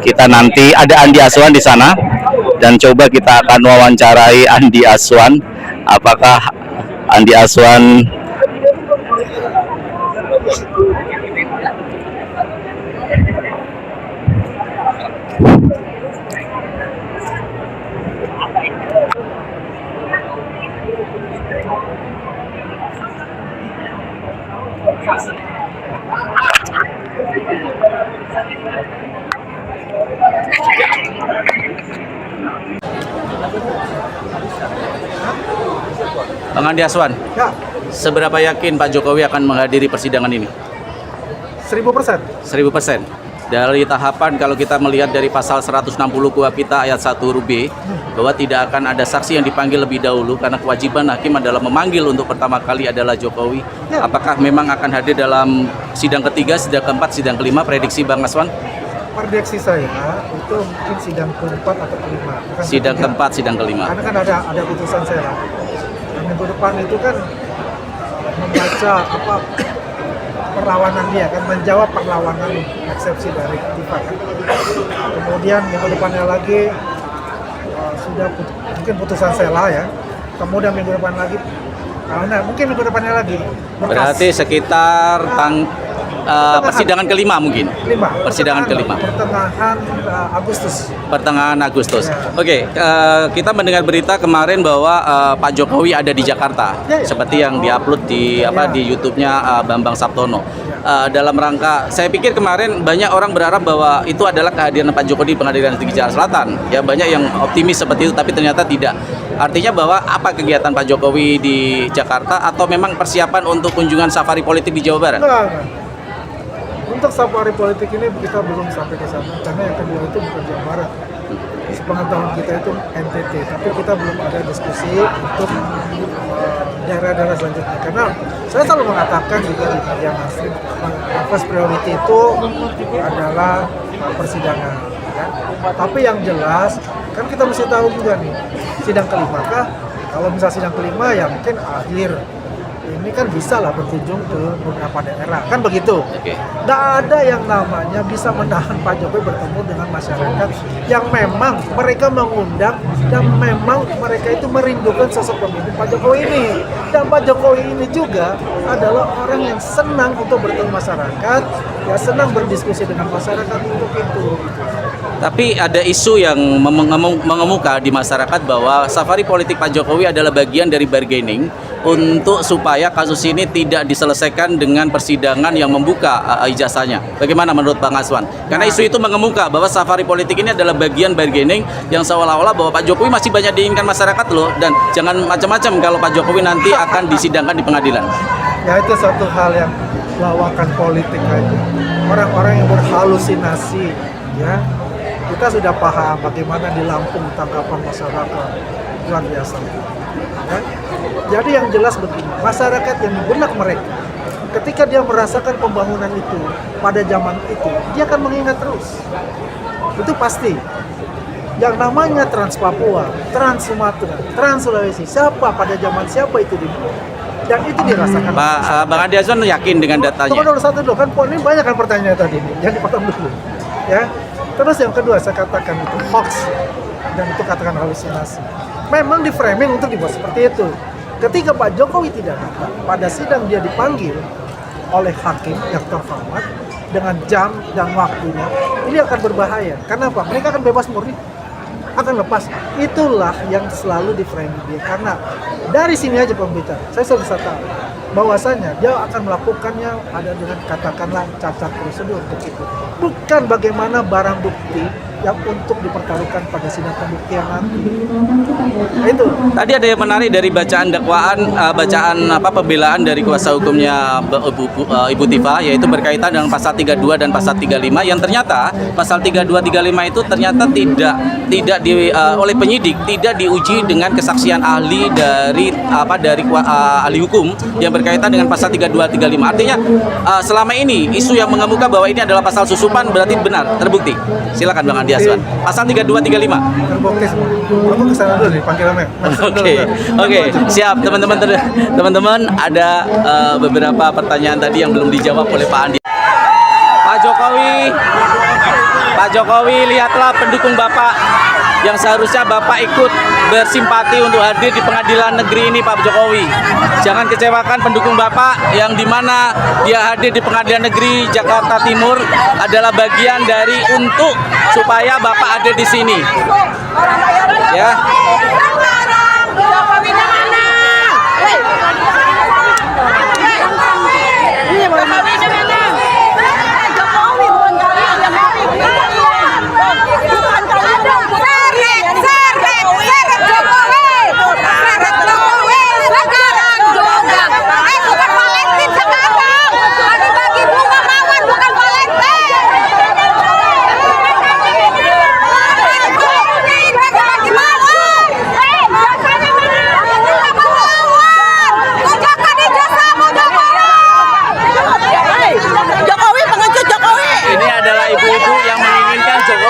kita nanti ada Andi Aswan di sana dan coba kita akan wawancarai Andi Aswan. Apakah Andi Aswan Bang Andi Aswan, Ya, seberapa yakin Pak Jokowi akan menghadiri persidangan ini? 1000%. 1000%. Dari tahapan kalau kita melihat dari pasal 160 KUHP kita ayat 1 huruf B bahwa tidak akan ada saksi yang dipanggil lebih dahulu karena kewajiban hakim adalah memanggil untuk pertama kali adalah Jokowi. Ya. Apakah memang akan hadir dalam sidang ketiga, sidang keempat, sidang kelima? Prediksi Bang Aswan? Prediksi saya itu mungkin sidang keempat atau kelima. Bukan Sidang ketiga. keempat, sidang kelima. Karena kan ada putusan saya. Dan minggu depan itu kan membaca perlawanan dia kan, menjawab perlawanan eksepsi dari FIFA kan. Kemudian minggu depannya lagi mungkin putusan Sela ya. Kemudian minggu depan lagi, mungkin minggu depannya lagi. Berarti sekitar persidangan kelima mungkin. Persidangan kelima. Pertengahan Agustus. Ya. Oke, kita mendengar berita kemarin bahwa Pak Jokowi ada di Jakarta, Ya, ya. seperti yang diupload di di YouTube-nya Bambang Saptono. Dalam rangka, saya pikir kemarin banyak orang berharap bahwa itu adalah kehadiran Pak Jokowi di Pengadilan Tinggi Jakarta Selatan. Ya banyak yang optimis seperti itu, tapi ternyata tidak. Artinya bahwa apa kegiatan Pak Jokowi di Jakarta atau memang persiapan untuk kunjungan safari politik di Jawa Barat? Enggak. Untuk safari politik ini kita belum sampai ke sana karena yang kedua itu bukan Jawa Barat. Sepengetahuan kita itu NTT, tapi kita belum ada diskusi untuk daerah-daerah selanjutnya. Karena saya selalu mengatakan juga di media mainstream, first priority itu adalah persidangan. Ya. Tapi yang jelas kan kita mesti tahu juga nih sidang kelima kah? Kalau misal sidang kelima ya mungkin akhir ini kan bisa lah berkunjung ke beberapa daerah, kan begitu. Oke. Nggak ada yang namanya bisa menahan Pak Jokowi bertemu dengan masyarakat yang memang mereka mengundang dan memang mereka itu merindukan sosok pemimpin Pak Jokowi ini. Dan Pak Jokowi ini juga adalah orang yang senang untuk bertemu masyarakat, ya senang berdiskusi dengan masyarakat untuk itu. Tapi ada isu yang mengemuka di masyarakat bahwa safari politik Pak Jokowi adalah bagian dari bargaining untuk supaya kasus ini tidak diselesaikan dengan persidangan yang membuka ijazahnya. Bagaimana menurut Bang Aswan? Karena isu itu mengemuka bahwa safari politik ini adalah bagian bargaining yang seolah-olah bahwa Pak Jokowi masih banyak diinginkan masyarakat loh, dan jangan macam-macam kalau Pak Jokowi nanti akan disidangkan di pengadilan. Ya itu satu hal yang lawakan politik aja. Orang-orang yang berhalusinasi, ya. Kita sudah paham bagaimana di Lampung tanggapan masyarakat luar biasa. Ya? Jadi yang jelas begini, masyarakat yang di benak mereka, ketika dia merasakan pembangunan itu pada zaman itu, dia akan mengingat terus. Itu pasti. Yang namanya Trans Papua, Trans Sumatera, Trans Sulawesi, siapa pada zaman siapa itu dibuat? Dan itu dirasakan. Bang Andi Aswan yakin dengan datanya? Tunggu dulu satu dulu, kan ini banyak kan pertanyaan tadi ini, jangan dipotong dulu. Ya. Terus yang kedua saya katakan itu hoax dan itu katakan halusinasi. Memang di framing untuk dibuat seperti itu. Ketika Pak Jokowi tidak datang, pada sidang dia dipanggil oleh hakim yang terhormat dengan jam dan waktunya, ini akan berbahaya. Kenapa? Mereka akan bebas murni, akan lepas. Itulah yang selalu di framing dia. Karena dari sini aja pembicara, saya sudah bisa tahu bahwasanya dia akan melakukannya ada dengan katakanlah cacat prosedur begitu. Bukan bagaimana barang bukti yang untuk dipertaruhkan pada sidang pembuktian nanti. Nah, itu. Tadi ada yang menarik dari bacaan dakwaan, pembelaan dari kuasa hukumnya Ibu Tifa, yaitu berkaitan dengan pasal 32 dan pasal 35 yang ternyata pasal 32 35 itu ternyata tidak oleh penyidik tidak diuji dengan kesaksian ahli dari ahli hukum yang berkaitan dengan pasal 32 35. Artinya selama ini isu yang mengemuka bahwa ini adalah pasal susupan berarti benar, terbukti. Silakan Bang Andi Aswan. Pasal 32 35. Terbukti semua. Aku kesana dulu nih panggil namanya. Oke, siap teman-teman ada beberapa pertanyaan tadi yang belum dijawab oleh Pak Andi. Pak Pak Jokowi, lihatlah pendukung Bapak yang seharusnya Bapak ikut bersimpati untuk hadir di pengadilan negeri ini, Pak Jokowi. Jangan kecewakan pendukung Bapak yang dimana dia hadir di pengadilan negeri Jakarta Timur adalah bagian dari untuk supaya Bapak ada di sini. Ya.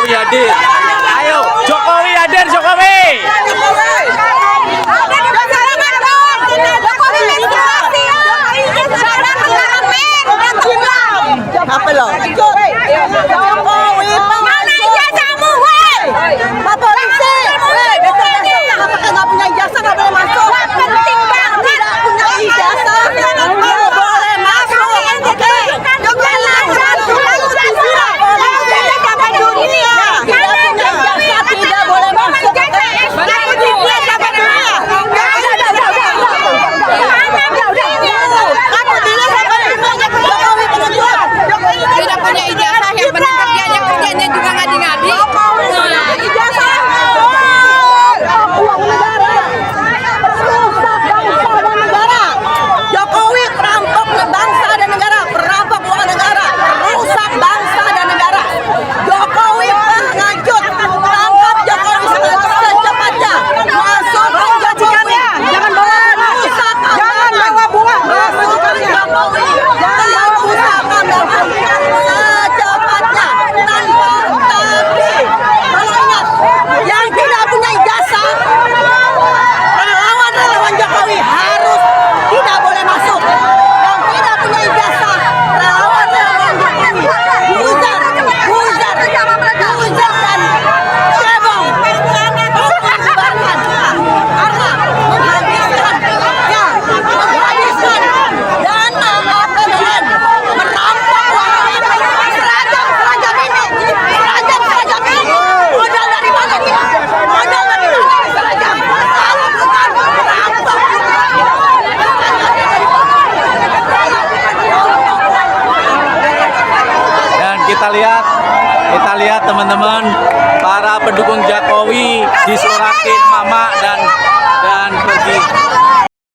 Hadir. Ayo, Jokowi hadir, Jokowi. Apa lo? Jokowi mana ijazahmu, woi? Pak polisi, apakah nggak punya ijazah nggak boleh masuk? Penting banget. Tidak punya ijazah nggak boleh masuk. Oke. Tidak punya ijazah, yang penting kerjanya juga ngadi-ngadi. Ijazah uang negara, merusak bangsa dan negara. Jokowi perampok bangsa dan negara, perampok uang negara, merusak bangsa dan negara. Jokowi pengecut, tangkap Jokowi secepatnya, masuk penjajikannya, jangan bawa rusak, jangan bawa bunga, masukkan Jokowi, jangan bawa rusak secepatnya, tanpa tapi. Kalau ingat, yang tidak punya ijazah, relawan Jokowi harus tidak boleh masuk. Yang tidak punya ijazah, relawan Jokowi buzar dan cebong, dibubarkan karena menghabiskan dana APBN, merampok uang seragam ini, modal dari mana kita? Modal dari mana seragam? Kalau bukan merampok. Dan kita lihat teman-teman, para pendukung Jokowi disuratin mama